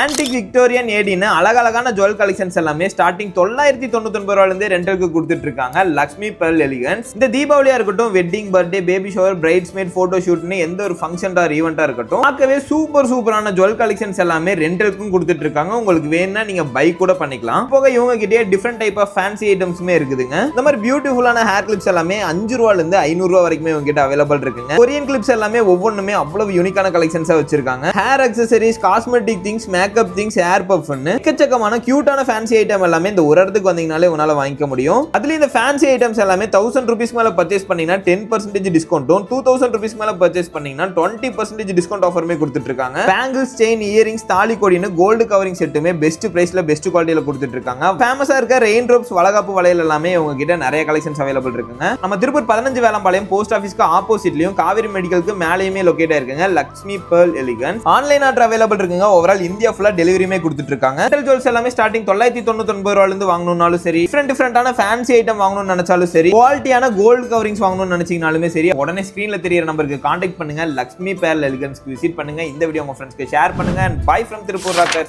Antique Victorian ஏடின்னு அழகழகான jewel collections எல்லாமே starting 999 ரூபாயிலிருந்து ரெண்டலுக்கு கொடுத்துட்டு இருக்காங்க லக்ஷ்மி பெர்ல் எலிகன்ஸ். இந்த தீபாவளியா இருக்கட்டும், wedding, birthday, baby shower, bridesmaid, photo ஷூட்னு எந்த ஒரு ஃபங்க்ஷன் ஆர் ஈவெண்டா இருக்கட்டும், பார்க்கவே சூப்பரான ஜுவல் கலெக்ஷன்ஸ் எல்லாமே ரெண்டலுக்கும் கொடுத்துட்டு இருக்காங்க. உங்களுக்கு வேணும்னா நீங்க பை கூட பண்ணிக்கலாம். போக இவங்க கிட்டே டிஃபரெண்ட் டைப் ஆஃப் ஃபேன்சி ஐட்டம்ஸுமே இருக்குதுங்க. இந்த மாதிரி பியூட்டிஃபுல்லான ஹேர் கிளிப்ஸ் எல்லாமே 5 ரூபாயிலிருந்து 500 ரூபாய் வரைக்கும் இவங்க கிட்ட அவைலபிள் இருக்குங்க. கொரியன் கிளிப்ஸ் எல்லாமே ஒவ்வொன்றுமே அவ்வளவு யூனிக்கான கலெக்ஷன்ஸா வச்சிருக்காங்க. Hair accessories, cosmetic things, makeup things, hair பஃப்னு எக்கச்சக்கமான கியூட்டான ஃபேன்சி ஐட்டம் எல்லாமே இந்த ஒரு இடத்துக்கு வந்தீங்கனாலே உங்களால வாங்கிக்க முடியும். அதுல இந்த ஃபேன்சி ஐட்டம்ஸ் எல்லாமே 1000 ரூபீஸ் மேல பர்ச்சேஸ் பண்ணீங்கன்னா 10% டிஸ்கவுண்டும், 2000 ரூபீஸ் மேல பர்ச்சேஸ் பண்ணீங்கன்னா 20% டிஸ்கவுண்ட் ஆஃபருமே கொடுத்துட்டு இருக்காங்க. பேங்கிள்ஸ், செயின், இயரிங்ஸ், தாலி கொடின்னு கோல்டு கவரிங் செட்டுமே பெஸ்ட் பிரைஸ்ல பெஸ்ட் குவாலிட்டியில கொடுத்துட்டு இருக்காங்க. ஃபேமஸா இருக்க ரெயின் ட்ராப்ஸ், வளகாப்பு வளையல் எல்லாமே உங்க கிட்ட நிறைய கலெக்ஷன்ஸ் அவைலபிள் இருக்குங்க. நம்ம திருப்பூர் 15 வேலம்பாளையம் போஸ்ட் ஆபீஸ்க்கு ஆப்போசிட்லயும் காவேரி மெடிக்கலுக்கு மேலேயுமே லொகேட் ஆயிருக்குங்க Lakshmi pearl elegance. Online order available இருக்குங்க. ஓவரால் இந்தியா ஃபுல்லா டெலிவரியுமே கொடுத்துட்டு இருக்காங்க. ஜுவல்ஸ் எல்லாமே ஸ்டார்டிங் 999 ரூபாயில இருந்து வாங்கணும்னாலும் சரி, டிஃபரெண்டான ஃபேன்சி ஐட்டம் வாங்கணும்னு நினைச்சாலும் சரி, குவாலிட்டியான கோல்டு கவரிங்ஸ் வாங்கணும்னு நினைச்சீங்கனாலுமே சரி, உடனே ஸ்கிரீன்ல தெரியற நம்பருக்கு கான்டாக்ட் பண்ணுங்க. லக்ஷ்மி பெர்ல் எலிகன்ஸ்க்கு விசிட் பண்ணுங்க. இந்த வீடியோ உங்க ஃப்ரெண்ட்ஸ்க்கு ஷேர் பண்ணுங்க. And by from Tiruppur Rockers.